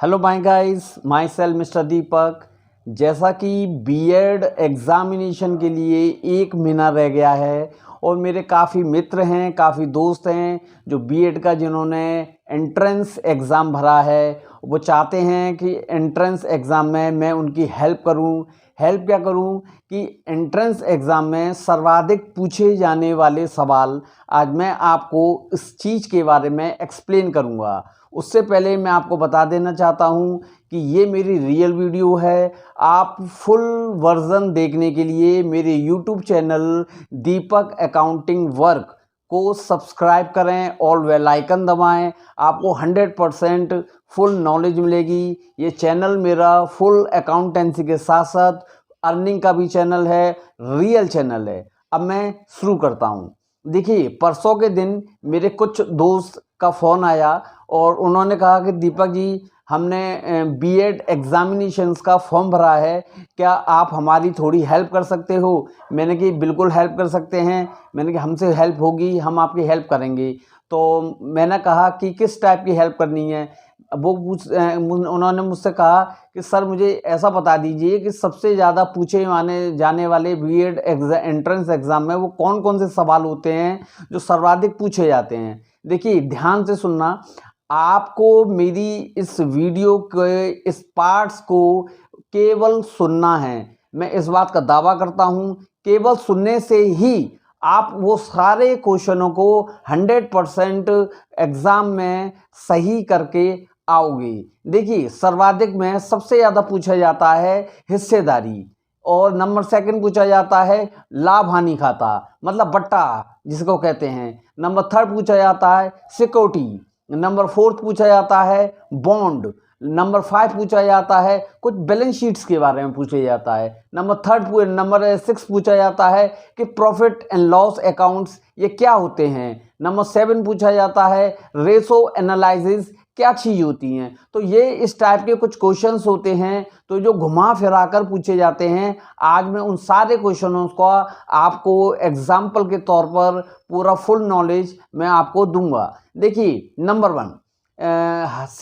Hello my guys, my self mister Deepak. जैसा कि BEd examination के लिए 1 महीना रह गया है और मेरे काफ़ी मित्र हैं, काफ़ी दोस्त हैं जो बीएड का जिन्होंने एंट्रेंस एग्ज़ाम भरा है, वो चाहते हैं कि एंट्रेंस एग्ज़ाम में मैं उनकी हेल्प करूं। हेल्प क्या करूं कि एंट्रेंस एग्ज़ाम में सर्वाधिक पूछे जाने वाले सवाल आज मैं आपको इस चीज़ के बारे में एक्सप्लेन करूंगा। उससे पहले मैं आपको बता देना चाहता हूं कि ये मेरी रियल वीडियो है। आप फुल वर्जन देखने के लिए मेरे यूट्यूब चैनल दीपक अकाउंटिंग वर्क को सब्सक्राइब करें और बेल आइकन दबाएं। आपको 100% फुल नॉलेज मिलेगी। ये चैनल मेरा फुल अकाउंटेंसी के साथ साथ अर्निंग का भी चैनल है, रियल चैनल है। अब मैं शुरू करता हूँ। देखिए, परसों के दिन मेरे कुछ दोस्त का फ़ोन आया और उन्होंने कहा कि दीपक जी, हमने बीएड एग्ज़ामिनेशंस का फॉर्म भरा है, क्या आप हमारी थोड़ी हेल्प कर सकते हो? मैंने कि बिल्कुल हेल्प कर सकते हैं। मैंने कि हमसे हेल्प होगी, हम आपकी हेल्प करेंगे। तो मैंने कहा कि किस टाइप की हेल्प करनी है? उन्होंने मुझसे कहा कि सर, मुझे ऐसा बता दीजिए कि सबसे ज़्यादा पूछे माने जाने वाले बीएड एंट्रेंस एग्ज़ाम में वो कौन कौन से सवाल होते हैं जो सर्वाधिक पूछे जाते हैं। देखिए, ध्यान से सुनना। आपको मेरी इस वीडियो के इस पार्ट्स को केवल सुनना है। मैं इस बात का दावा करता हूँ, केवल सुनने से ही आप वो सारे क्वेश्चनों को 100% एग्ज़ाम में सही करके आओगे। देखिए, सर्वाधिक में सबसे ज़्यादा पूछा जाता है हिस्सेदारी, और नंबर सेकंड पूछा जाता है लाभ हानि खाता, मतलब बट्टा जिसको कहते हैं। नंबर थर्ड पूछा जाता है सिक्योरिटी। नंबर फोर्थ पूछा जाता है बॉन्ड। नंबर 5 पूछा जाता है कुछ बैलेंस शीट्स के बारे में पूछा जाता है। नंबर 6 पूछा जाता है कि प्रॉफिट एंड लॉस अकाउंट्स ये क्या होते हैं। नंबर 7 पूछा जाता है रेशो एनालिसिस क्या चीज़ होती हैं। तो ये इस टाइप के कुछ क्वेश्चंस होते हैं तो जो घुमा फिरा कर पूछे जाते हैं। आज मैं उन सारे क्वेश्चनों का आपको एग्जाम्पल के तौर पर पूरा फुल नॉलेज मैं आपको दूंगा। देखिए, नंबर 1,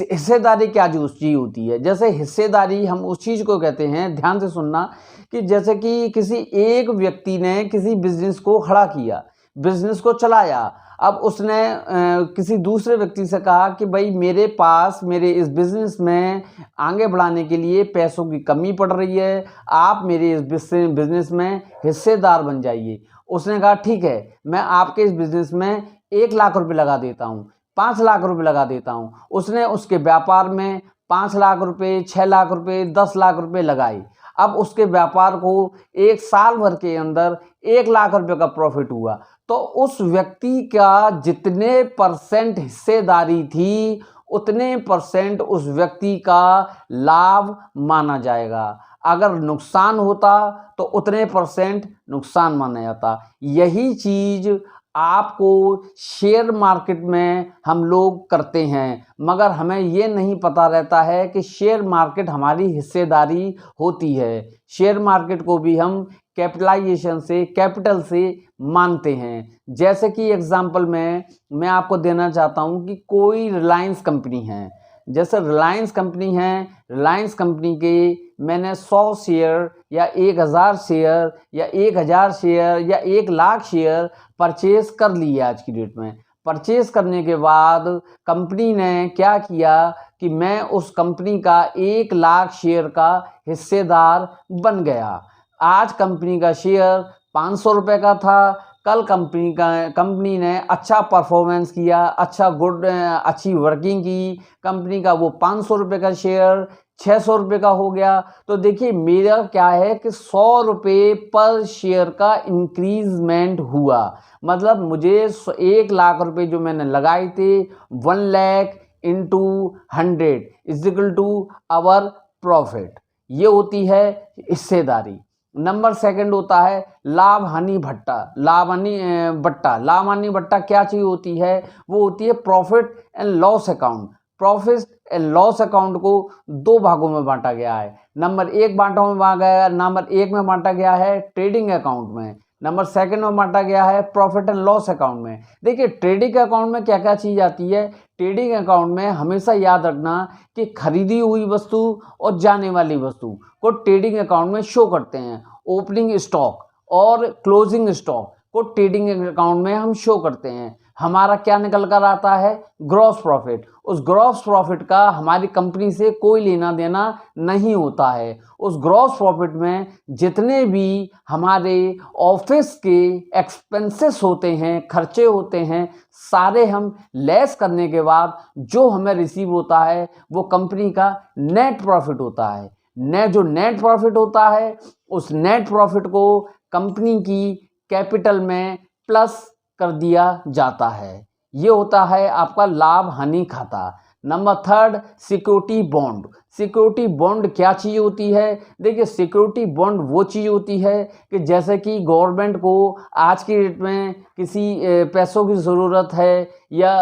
हिस्सेदारी क्या चीज़ होती है। जैसे हिस्सेदारी हम उस चीज़ को कहते हैं, ध्यान से सुनना, कि जैसे कि किसी एक व्यक्ति ने किसी बिजनेस को खड़ा किया, बिजनेस को चलाया। अब उसने किसी दूसरे व्यक्ति से कहा कि भाई, मेरे पास मेरे इस बिजनेस में आगे बढ़ाने के लिए पैसों की कमी पड़ रही है, आप मेरे इस बिजनेस में हिस्सेदार बन जाइए। उसने कहा ठीक है, मैं आपके इस बिजनेस में 1 लाख रुपए लगा देता हूँ, 5 लाख रुपए लगा देता हूँ। उसने उसके व्यापार में 5 लाख रुपए, 6 लाख रुपए, 10 लाख रुपए लगाए। अब उसके व्यापार को 1 साल भर के अंदर 1 लाख रुपए का प्रॉफिट हुआ। तो उस व्यक्ति का जितने परसेंट हिस्सेदारी थी, उतने परसेंट उस व्यक्ति का लाभ माना जाएगा। अगर नुकसान होता तो उतने परसेंट नुकसान माना जाता। यही चीज़ आपको शेयर मार्केट में हम लोग करते हैं, मगर हमें ये नहीं पता रहता है कि शेयर मार्केट हमारी हिस्सेदारी होती है। शेयर मार्केट को भी हम कैपिटलाइजेशन से, कैपिटल से मानते हैं। जैसे कि एग्जांपल में मैं आपको देना चाहता हूं कि कोई रिलायंस कंपनी है। जैसे रिलायंस कंपनी है, रिलायंस कंपनी के मैंने 100 शेयर या 1000 शेयर या 1000 शेयर या 1 लाख शेयर परचेज कर लिए। आज की डेट में परचेज करने के बाद कंपनी ने क्या किया कि मैं उस कंपनी का 1 लाख शेयर का हिस्सेदार बन गया। आज कंपनी का शेयर 500 रुपये का था। कल कंपनी ने अच्छा परफॉर्मेंस किया, अच्छी वर्किंग की, कंपनी का वो 500 रुपये का शेयर 600 रुपये का हो गया। तो देखिए, मेरा क्या है कि 100 रुपये पर शेयर का इंक्रीजमेंट हुआ। मतलब मुझे 1 लाख रुपए जो मैंने लगाए थे, 1 lakh into 100 is equal to our profit. ये होती है हिस्सेदारी। नंबर सेकंड होता है लाभ हानि भट्टा। लाभ हानि भट्टा क्या चीज होती है? वो होती है profit and loss account. Profit and loss account को 2 भागों में बांटा गया है। नंबर 1 में बांटा गया है ट्रेडिंग अकाउंट में। नंबर सेकंड में बांटा गया है प्रॉफिट एंड लॉस अकाउंट में। देखिए ट्रेडिंग अकाउंट में क्या क्या चीज़ आती है। ट्रेडिंग अकाउंट में हमेशा याद रखना कि खरीदी हुई वस्तु और जाने वाली वस्तु को ट्रेडिंग अकाउंट में शो करते हैं। ओपनिंग स्टॉक और क्लोजिंग स्टॉक को ट्रेडिंग अकाउंट में हम शो करते हैं। हमारा क्या निकल कर आता है, ग्रॉस प्रॉफिट। उस ग्रॉस प्रॉफिट का हमारी कंपनी से कोई लेना देना नहीं होता है। उस ग्रॉस प्रॉफिट में जितने भी हमारे ऑफिस के एक्सपेंसेस होते हैं, खर्चे होते हैं, सारे हम लेस करने के बाद जो हमें रिसीव होता है वो कंपनी का नेट प्रॉफिट होता है। जो नेट प्रॉफिट होता है उस नेट प्रॉफिट को कंपनी की कैपिटल में प्लस कर दिया जाता है। ये होता है आपका लाभ हानि खाता। Number third, security bond. Security bond क्या चीज़ होती है? देखिए सिक्योरिटी बॉन्ड वो चीज़ होती है कि जैसे कि गवर्नमेंट को आज की डेट में किसी पैसों की ज़रूरत है या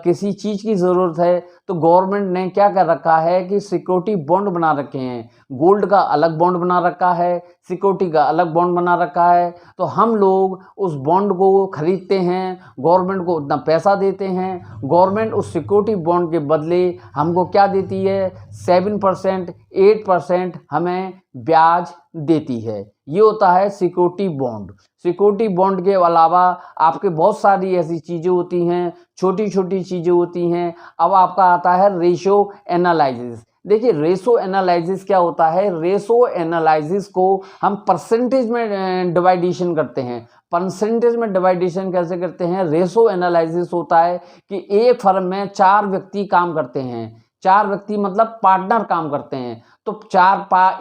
किसी चीज़ की ज़रूरत है तो गवर्नमेंट ने क्या कर रखा है कि सिक्योरिटी बॉन्ड बना रखे हैं। गोल्ड का अलग बॉन्ड बना रखा है, सिक्योरिटी का अलग बॉन्ड बना रखा है। तो हम लोग उस बॉन्ड को खरीदते हैं, गवर्नमेंट को उतना पैसा देते हैं। गवर्नमेंट उस सिक्योरिटी बॉन्ड के बदले हमको क्या देती है? 7%, 8% हमें ब्याज देती है। ये होता है सिक्योरिटी बॉन्ड। सिक्योरिटी बॉन्ड के अलावा आपके बहुत सारी ऐसी चीज़ें होती हैं, छोटी छोटी चीज़ें होती हैं। अब आपका आता है रेशो एनालिसिस। देखिए रेशो एनालिसिस क्या होता है? रेशो एनालिसिस को हम परसेंटेज में डिवाइडेशन करते हैं। परसेंटेज में डिवाइडेशन कैसे करते हैं? रेशो एनालिसिस होता है कि एक फर्म में 4 व्यक्ति काम करते हैं। 4 व्यक्ति मतलब पार्टनर काम करते हैं। तो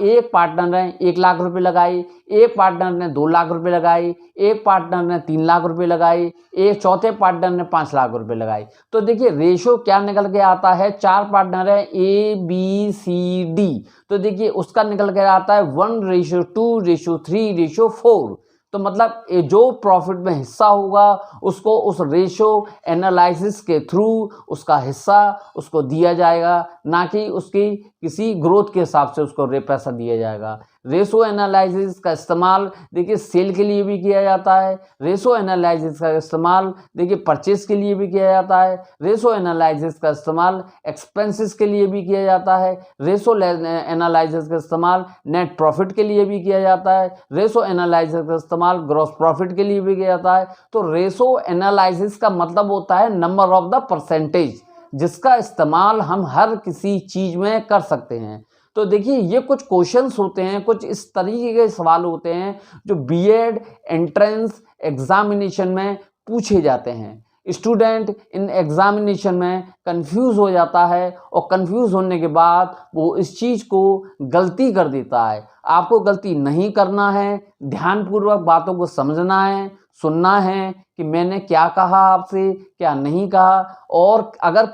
एक पार्टनर ने 1 लाख रुपए लगाई, एक पार्टनर ने 2 लाख रुपए लगाई, एक पार्टनर ने 3 लाख रुपए लगाई, एक चौथे पार्टनर ने 5 लाख रुपए लगाई। तो देखिए रेशो क्या निकल के आता है? 4 पार्टनर है ABCD। तो देखिए उसका निकल के आता है 1:2:3:4। तो मतलब जो प्रॉफिट में हिस्सा होगा उसको उस रेशो एनालिसिस के थ्रू उसका हिस्सा उसको दिया जाएगा, ना कि उसकी किसी ग्रोथ के हिसाब से उसको पैसा दिया जाएगा। रेशो एनालिसिस का इस्तेमाल देखिए सेल के लिए भी किया जाता है। रेशो एनालिसिस का इस्तेमाल देखिए परचेस के लिए भी किया जाता है। रेशो एनालिसिस का इस्तेमाल एक्सपेंसेस के लिए भी किया जाता है। रेशो एनालिसिस का इस्तेमाल नेट प्रॉफिट के लिए भी किया जाता है। रेशो एनालिसिस का इस्तेमाल ग्रॉस प्रॉफिट के लिए भी किया जाता है। तो रेशो एनालिसिस का मतलब होता है नंबर ऑफ द परसेंटेज, जिसका इस्तेमाल हम हर किसी चीज़ में कर सकते हैं। तो देखिए ये कुछ क्वेश्चंस होते हैं, कुछ इस तरीके के सवाल होते हैं जो बीएड एंट्रेंस एग्जामिनेशन में पूछे जाते हैं। स्टूडेंट इन एग्जामिनेशन में कंफ्यूज हो जाता है और कंफ्यूज होने के बाद वो इस चीज़ को गलती कर देता है। आपको गलती नहीं करना है, ध्यानपूर्वक बातों को समझना है, सुनना है कि मैंने क्या कहा आपसे, क्या नहीं कहा। और अगर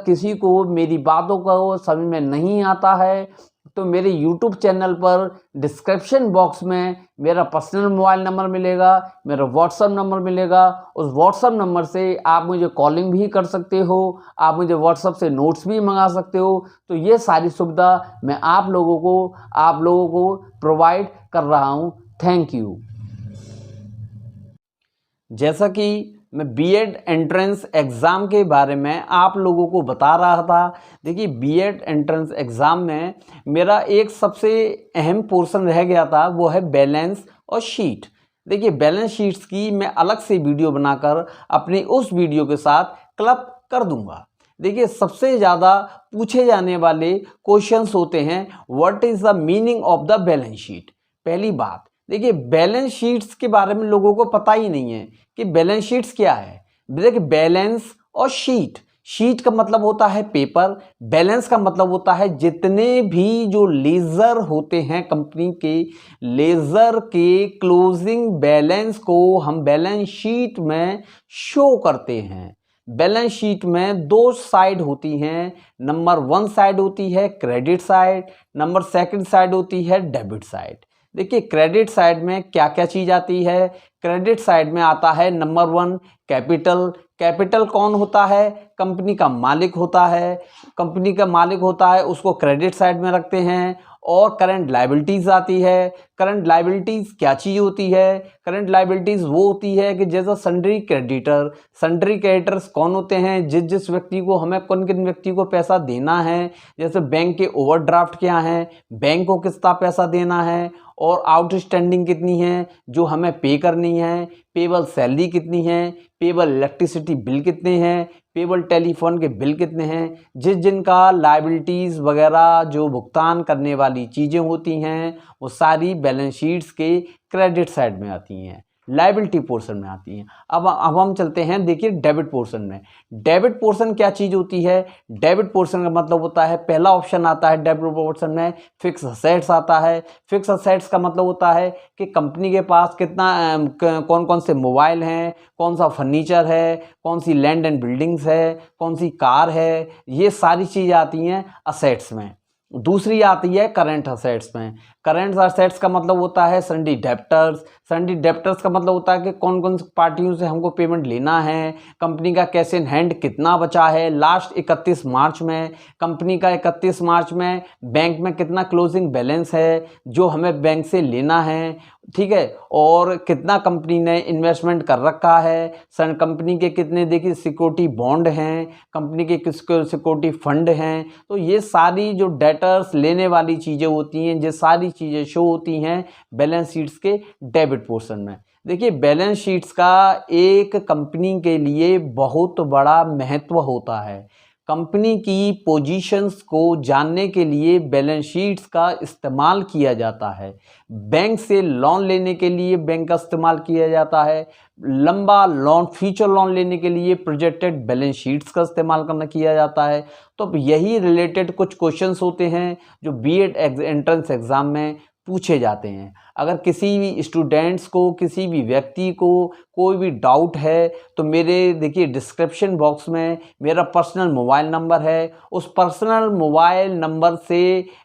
किसी को मेरी बातों को समझ में नहीं आता है तो मेरे YouTube चैनल पर डिस्क्रिप्शन बॉक्स में मेरा पर्सनल मोबाइल नंबर मिलेगा, मेरा व्हाट्सअप नंबर मिलेगा। उस व्हाट्सअप नंबर से आप मुझे कॉलिंग भी कर सकते हो, आप मुझे व्हाट्सअप से नोट्स भी मंगा सकते हो। तो ये सारी सुविधा मैं आप लोगों को प्रोवाइड कर रहा हूँ। Thank you. जैसा कि मैं बीएड एंट्रेंस एग्ज़ाम के बारे में आप लोगों को बता रहा था। देखिए बीएड एंट्रेंस एग्ज़ाम में मेरा एक सबसे अहम पोर्शन रह गया था, वो है बैलेंस और शीट। देखिए बैलेंस शीट्स की मैं अलग से वीडियो बनाकर अपनी उस वीडियो के साथ क्लब कर दूंगा। देखिए सबसे ज़्यादा पूछे जाने वाले क्वेश्चंस होते हैं, what is the meaning of the balance sheet. पहली बात देखिए बैलेंस शीट्स के बारे में लोगों को पता ही नहीं है कि बैलेंस शीट्स क्या है। देखिए बैलेंस और शीट का मतलब होता है पेपर, बैलेंस का मतलब होता है जितने भी जो लेजर होते हैं कंपनी के, लेजर के क्लोजिंग बैलेंस को हम बैलेंस शीट में शो करते हैं। बैलेंस शीट में 2 साइड होती हैं। नंबर 1 साइड होती है क्रेडिट साइड, नंबर 2 साइड होती है डेबिट साइड। देखिए क्रेडिट साइड में क्या क्या चीज़ आती है। क्रेडिट साइड में आता है नंबर 1 कैपिटल। कैपिटल कौन होता है? कंपनी का मालिक होता है। कंपनी का मालिक होता है, उसको क्रेडिट साइड में रखते हैं। और करंट लायबिलिटीज़ आती है। करंट लायबिलिटीज़ क्या चीज़ होती है? करंट लायबिलिटीज़ वो होती है कि जैसा सन्ड्री क्रेडिटर्स कौन होते हैं? जिस व्यक्ति को हमें किन व्यक्ति को पैसा देना है। जैसे बैंक के ओवरड्राफ्ट क्या हैं, बैंक को कितना पैसा देना है और आउटस्टैंडिंग कितनी है जो हमें पे करनी है, पेबल सैलरी कितनी है, पेबल इलेक्ट्रिसिटी बिल कितने हैं, पेबल टेलीफोन के बिल कितने हैं। जिनका लायबिलिटीज़ वगैरह जो भुगतान करने वाली चीज़ें होती हैं वो सारी बैलेंस शीट्स के क्रेडिट साइड में आती हैं, लायबिलिटी पोर्शन में आती हैं। अब हम चलते हैं, देखिए डेबिट पोर्शन में। डेबिट पोर्शन क्या चीज़ होती है? डेबिट पोर्शन का मतलब होता है, पहला ऑप्शन आता है डेबिट पोर्शन में फिक्स असेट्स आता है। फिक्स असेट्स का मतलब होता है कि कंपनी के पास कितना कौन कौन से मोबाइल हैं, कौन सा फर्नीचर है, कौन सी लैंड एंड बिल्डिंग्स है, कौन सी कार है, ये सारी चीज़ें आती हैं असेट्स में। दूसरी आती है करंट असेट्स में। करंट असेट्स का मतलब होता है सन्डी डेप्टर्स। सन्डी डेप्टर्स का मतलब होता है कि कौन कौन सी पार्टियों से हमको पेमेंट लेना है, कंपनी का कैश इन हैंड कितना बचा है लास्ट 31 मार्च में, कंपनी का 31 मार्च में बैंक में कितना क्लोजिंग बैलेंस है जो हमें बैंक से लेना है, ठीक है, और कितना कंपनी ने इन्वेस्टमेंट कर रखा है, कंपनी के कितने देखिए सिक्योरिटी बॉन्ड हैं, कंपनी के किसके सिक्योरिटी फंड हैं। तो ये सारी जो डेटर्स लेने वाली चीज़ें होती हैं, ये सारी चीज़ें शो होती हैं बैलेंस शीट्स के डेबिट पोर्शन में। देखिए बैलेंस शीट्स का एक कंपनी के लिए बहुत बड़ा महत्व होता है। कंपनी की पोजीशंस को जानने के लिए बैलेंस शीट्स का इस्तेमाल किया जाता है। बैंक से लोन लेने के लिए बैंक का इस्तेमाल किया जाता है। लंबा लोन, फ्यूचर लोन लेने के लिए प्रोजेक्टेड बैलेंस शीट्स का इस्तेमाल किया जाता है। तो अब यही रिलेटेड कुछ क्वेश्चंस होते हैं जो बीएड एंट्रेंस एग्ज़ाम में पूछे जाते हैं। अगर किसी भी स्टूडेंट्स को, किसी भी व्यक्ति को कोई भी डाउट है तो मेरे देखिए डिस्क्रिप्शन बॉक्स में मेरा पर्सनल मोबाइल नंबर है। उस पर्सनल मोबाइल नंबर से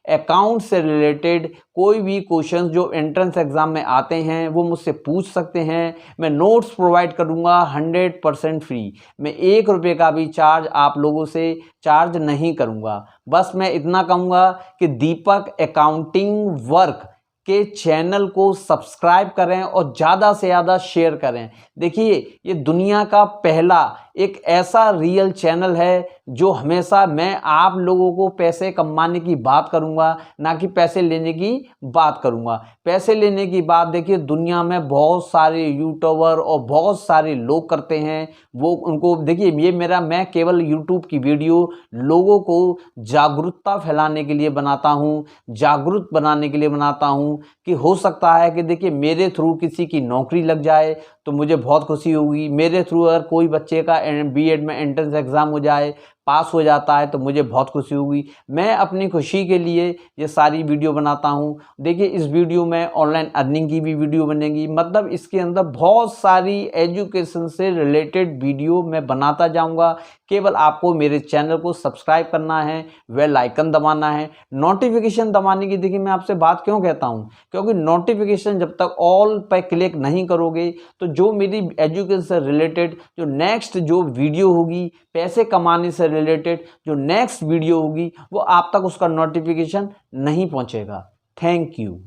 अकाउंट से रिलेटेड कोई भी क्वेश्चंस जो एंट्रेंस एग्ज़ाम में आते हैं वो मुझसे पूछ सकते हैं। मैं नोट्स प्रोवाइड करूँगा 100% फ्री। मैं 1 रुपये का भी चार्ज आप लोगों से चार्ज नहीं करूँगा। बस मैं इतना कहूँगा कि दीपक अकाउंटिंग वर्क के चैनल को सब्सक्राइब करें और ज़्यादा से ज़्यादा शेयर करें। देखिए ये दुनिया का पहला एक ऐसा रियल चैनल है जो हमेशा मैं आप लोगों को पैसे कमाने की बात करूंगा, ना कि पैसे लेने की बात करूंगा। पैसे लेने की बात देखिए दुनिया में बहुत सारे यूट्यूबर और बहुत सारे लोग करते हैं। वो उनको देखिए मैं केवल यूट्यूब की वीडियो लोगों को जागरूकता फैलाने के लिए बनाता हूँ, जागरूक बनाने के लिए बनाता हूँ कि हो सकता है कि देखिए मेरे थ्रू किसी की नौकरी लग जाए तो मुझे बहुत खुशी होगी। मेरे थ्रू अगर कोई बच्चे का बीएड में एंट्रेंस एग्ज़ाम हो जाए, पास हो जाता है तो मुझे बहुत खुशी होगी। मैं अपनी खुशी के लिए ये सारी वीडियो बनाता हूँ। देखिए इस वीडियो में ऑनलाइन अर्निंग की भी वीडियो बनेगी, मतलब इसके अंदर बहुत सारी एजुकेशन से रिलेटेड वीडियो मैं बनाता जाऊँगा। केवल आपको मेरे चैनल को सब्सक्राइब करना है, बेल आइकन दबाना है, नोटिफिकेशन दबाने की। देखिए मैं आपसे बात क्यों कहता हूँ, क्योंकि नोटिफिकेशन जब तक ऑल पर क्लिक नहीं करोगे तो जो मेरी एजुकेशन से रिलेटेड जो नेक्स्ट जो वीडियो होगी, पैसे कमाने से रिलेटेड जो नेक्स्ट वीडियो होगी, वो आप तक उसका नोटिफिकेशन नहीं पहुंचेगा। Thank you.